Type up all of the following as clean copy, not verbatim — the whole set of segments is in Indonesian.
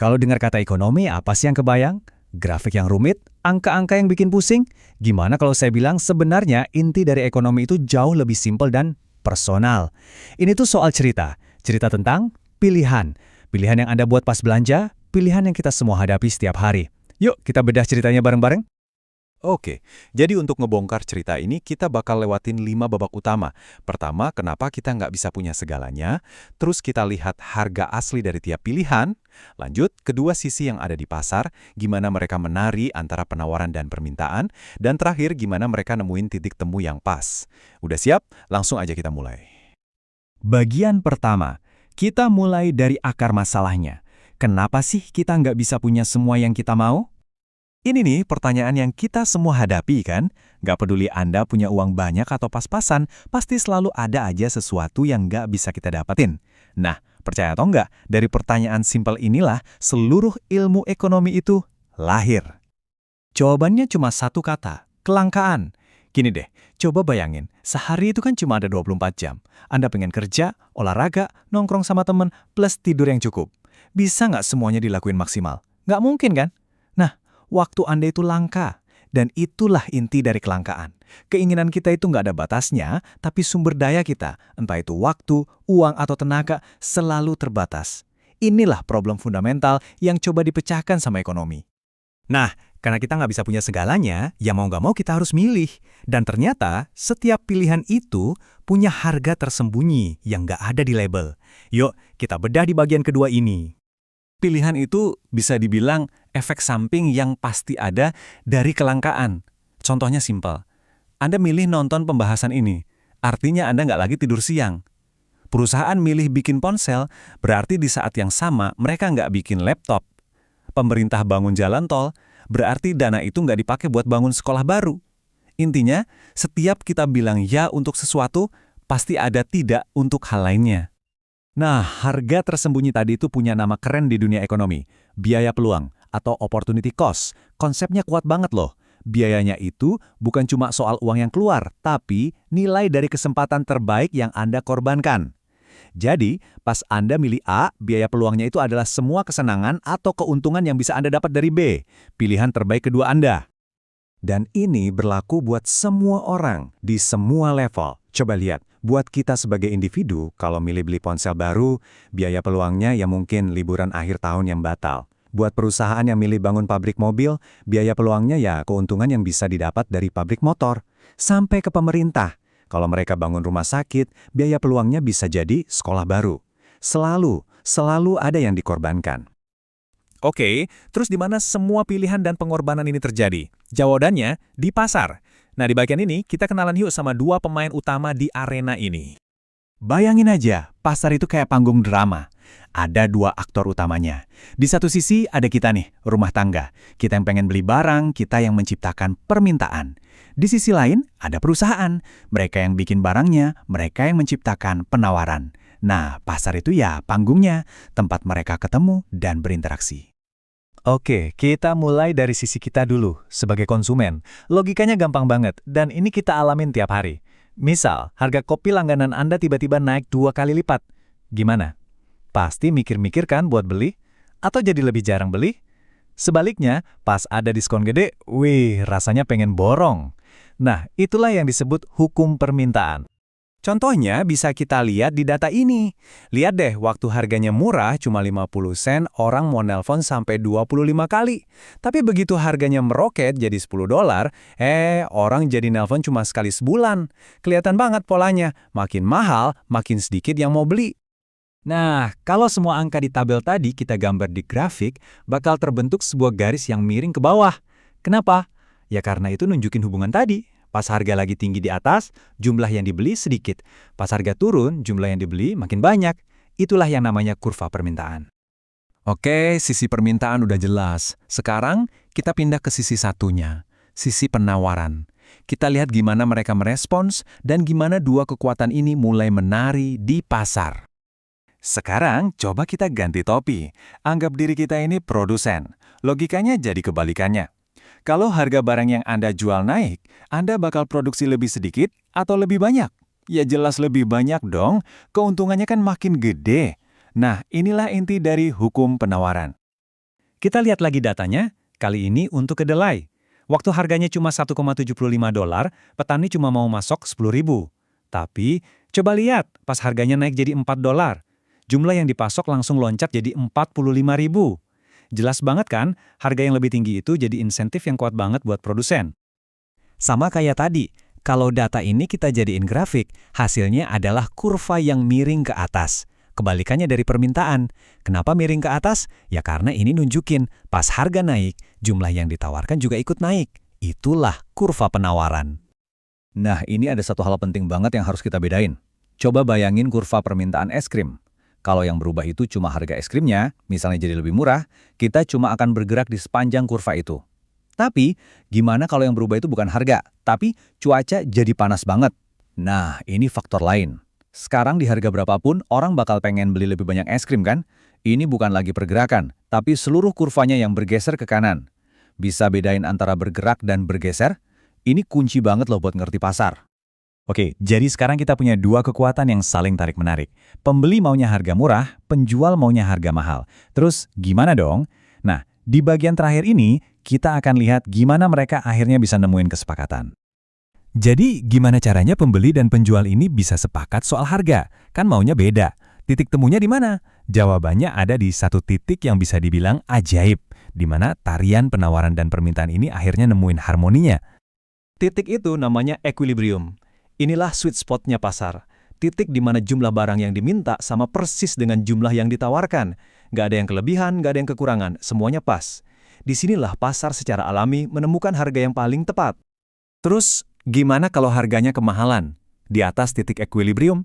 Kalau dengar kata ekonomi, apa sih yang kebayang? Grafik yang rumit? Angka-angka yang bikin pusing? Gimana kalau saya bilang sebenarnya inti dari ekonomi itu jauh lebih simpel dan personal. Ini tuh soal cerita. Cerita tentang pilihan. Pilihan yang Anda buat pas belanja, pilihan yang kita semua hadapi setiap hari. Yuk, kita bedah ceritanya bareng-bareng. Oke, jadi untuk ngebongkar cerita ini, kita bakal lewatin 5 babak utama. Pertama, kenapa kita nggak bisa punya segalanya. Terus kita lihat harga asli dari tiap pilihan. Lanjut, kedua sisi yang ada di pasar, gimana mereka menari antara penawaran dan permintaan. Dan terakhir, gimana mereka nemuin titik temu yang pas. Udah siap? Langsung aja kita mulai. Bagian pertama, kita mulai dari akar masalahnya. Kenapa sih kita nggak bisa punya semua yang kita mau? Ini nih pertanyaan yang kita semua hadapi kan? Nggak peduli Anda punya uang banyak atau pas-pasan, pasti selalu ada aja sesuatu yang nggak bisa kita dapetin. Nah, percaya atau nggak, dari pertanyaan simpel inilah seluruh ilmu ekonomi itu lahir. Jawabannya cuma satu kata, kelangkaan. Gini deh, coba bayangin, sehari itu kan cuma ada 24 jam. Anda pengen kerja, olahraga, nongkrong sama temen, plus tidur yang cukup. Bisa nggak semuanya dilakuin maksimal? Nggak mungkin kan? Nah, waktu Anda itu langka. Dan itulah inti dari kelangkaan. Keinginan kita itu nggak ada batasnya, tapi sumber daya kita, entah itu waktu, uang, atau tenaga, selalu terbatas. Inilah problem fundamental yang coba dipecahkan sama ekonomi. Nah, karena kita nggak bisa punya segalanya, ya mau nggak mau kita harus milih. Dan ternyata, setiap pilihan itu punya harga tersembunyi yang nggak ada di label. Yuk, kita bedah di bagian kedua ini. Pilihan itu bisa dibilang efek samping yang pasti ada dari kelangkaan. Contohnya simpel. Anda milih nonton pembahasan ini, artinya Anda nggak lagi tidur siang. Perusahaan milih bikin ponsel, berarti di saat yang sama mereka nggak bikin laptop. Pemerintah bangun jalan tol, berarti dana itu nggak dipakai buat bangun sekolah baru. Intinya, setiap kita bilang ya untuk sesuatu, pasti ada tidak untuk hal lainnya. Nah, harga tersembunyi tadi itu punya nama keren di dunia ekonomi. Biaya peluang atau opportunity cost. Konsepnya kuat banget loh. Biayanya itu bukan cuma soal uang yang keluar, tapi nilai dari kesempatan terbaik yang Anda korbankan. Jadi, pas Anda milih A, biaya peluangnya itu adalah semua kesenangan atau keuntungan yang bisa Anda dapat dari B, pilihan terbaik kedua Anda. Dan ini berlaku buat semua orang, di semua level. Coba lihat, buat kita sebagai individu, kalau milih beli ponsel baru, biaya peluangnya ya mungkin liburan akhir tahun yang batal. Buat perusahaan yang milih bangun pabrik mobil, biaya peluangnya ya keuntungan yang bisa didapat dari pabrik motor. Sampai ke pemerintah, kalau mereka bangun rumah sakit, biaya peluangnya bisa jadi sekolah baru. Selalu ada yang dikorbankan. Oke, terus di mana semua pilihan dan pengorbanan ini terjadi? Jawabannya di pasar. Nah, di bagian ini kita kenalan yuk sama dua pemain utama di arena ini. Bayangin aja, pasar itu kayak panggung drama. Ada dua aktor utamanya. Di satu sisi ada kita nih, rumah tangga. Kita yang pengen beli barang, kita yang menciptakan permintaan. Di sisi lain ada perusahaan. Mereka yang bikin barangnya, mereka yang menciptakan penawaran. Nah, pasar itu ya panggungnya, tempat mereka ketemu dan berinteraksi. Oke, kita mulai dari sisi kita dulu, sebagai konsumen. Logikanya gampang banget, dan ini kita alamin tiap hari. Misal, harga kopi langganan Anda tiba-tiba naik 2 kali lipat. Gimana? Pasti mikir-mikir kan buat beli? Atau jadi lebih jarang beli? Sebaliknya, pas ada diskon gede, wih, rasanya pengen borong. Nah, itulah yang disebut hukum permintaan. Contohnya bisa kita lihat di data ini. Lihat deh, waktu harganya murah cuma 50 sen, orang mau nelpon sampai 25 kali. Tapi begitu harganya meroket jadi $10, orang jadi nelpon cuma sekali sebulan. Kelihatan banget polanya, makin mahal, makin sedikit yang mau beli. Nah, kalau semua angka di tabel tadi kita gambar di grafik, bakal terbentuk sebuah garis yang miring ke bawah. Kenapa? Ya karena itu nunjukin hubungan tadi. Pas harga lagi tinggi di atas, jumlah yang dibeli sedikit. Pas harga turun, jumlah yang dibeli makin banyak. Itulah yang namanya kurva permintaan. Oke, sisi permintaan udah jelas. Sekarang kita pindah ke sisi satunya, sisi penawaran. Kita lihat gimana mereka merespons dan gimana dua kekuatan ini mulai menari di pasar. Sekarang coba kita ganti topi. Anggap diri kita ini produsen. Logikanya jadi kebalikannya. Kalau harga barang yang Anda jual naik, Anda bakal produksi lebih sedikit atau lebih banyak? Ya jelas lebih banyak dong, keuntungannya kan makin gede. Nah, inilah inti dari hukum penawaran. Kita lihat lagi datanya, kali ini untuk kedelai. Waktu harganya cuma 1,75 dolar, petani cuma mau masuk 10.000. Tapi, coba lihat, pas harganya naik jadi 4 dolar. Jumlah yang dipasok langsung loncat jadi 45.000. Jelas banget kan, harga yang lebih tinggi itu jadi insentif yang kuat banget buat produsen. Sama kayak tadi, kalau data ini kita jadiin grafik, hasilnya adalah kurva yang miring ke atas. Kebalikannya dari permintaan. Kenapa miring ke atas? Ya karena ini nunjukin pas harga naik, jumlah yang ditawarkan juga ikut naik. Itulah kurva penawaran. Nah, ini ada satu hal penting banget yang harus kita bedain. Coba bayangin kurva permintaan es krim. Kalau yang berubah itu cuma harga es krimnya, misalnya jadi lebih murah, kita cuma akan bergerak di sepanjang kurva itu. Tapi, gimana kalau yang berubah itu bukan harga, tapi cuaca jadi panas banget? Nah, ini faktor lain. Sekarang di harga berapapun, orang bakal pengen beli lebih banyak es krim kan? Ini bukan lagi pergerakan, tapi seluruh kurvanya yang bergeser ke kanan. Bisa bedain antara bergerak dan bergeser? Ini kunci banget loh buat ngerti pasar. Oke, jadi sekarang kita punya dua kekuatan yang saling tarik-menarik. Pembeli maunya harga murah, penjual maunya harga mahal. Terus gimana dong? Nah, di bagian terakhir ini, kita akan lihat gimana mereka akhirnya bisa nemuin kesepakatan. Jadi, gimana caranya pembeli dan penjual ini bisa sepakat soal harga? Kan maunya beda. Titik temunya di mana? Jawabannya ada di satu titik yang bisa dibilang ajaib, di mana tarian penawaran dan permintaan ini akhirnya nemuin harmoninya. Titik itu namanya equilibrium. Inilah sweet spot-nya pasar. Titik di mana jumlah barang yang diminta sama persis dengan jumlah yang ditawarkan. Nggak ada yang kelebihan, nggak ada yang kekurangan, semuanya pas. Disinilah pasar secara alami menemukan harga yang paling tepat. Terus, gimana kalau harganya kemahalan? Di atas titik equilibrium?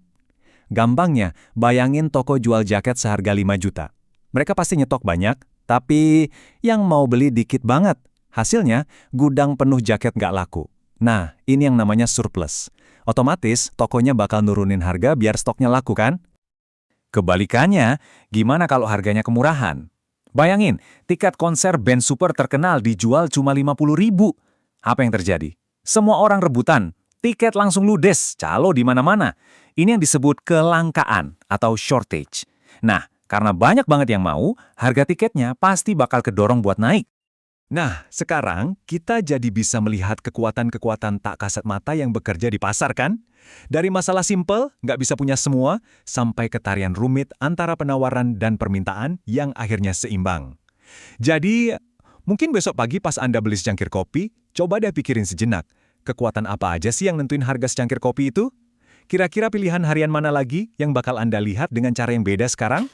Gampangnya, bayangin toko jual jaket seharga 5 juta. Mereka pasti nyetok banyak, tapi yang mau beli dikit banget. Hasilnya, gudang penuh jaket nggak laku. Nah, ini yang namanya surplus. Otomatis, tokonya bakal nurunin harga biar stoknya laku kan? Kebalikannya, gimana kalau harganya kemurahan? Bayangin, tiket konser band super terkenal dijual cuma 50.000. Apa yang terjadi? Semua orang rebutan, tiket langsung ludes, calo di mana-mana. Ini yang disebut kelangkaan atau shortage. Nah, karena banyak banget yang mau, harga tiketnya pasti bakal kedorong buat naik. Nah, sekarang kita jadi bisa melihat kekuatan-kekuatan tak kasat mata yang bekerja di pasar kan? Dari masalah simpel, nggak bisa punya semua, sampai ke tarian rumit antara penawaran dan permintaan yang akhirnya seimbang. Jadi, mungkin besok pagi pas Anda beli secangkir kopi, coba deh pikirin sejenak, kekuatan apa aja sih yang nentuin harga secangkir kopi itu? Kira-kira pilihan harian mana lagi yang bakal Anda lihat dengan cara yang beda sekarang?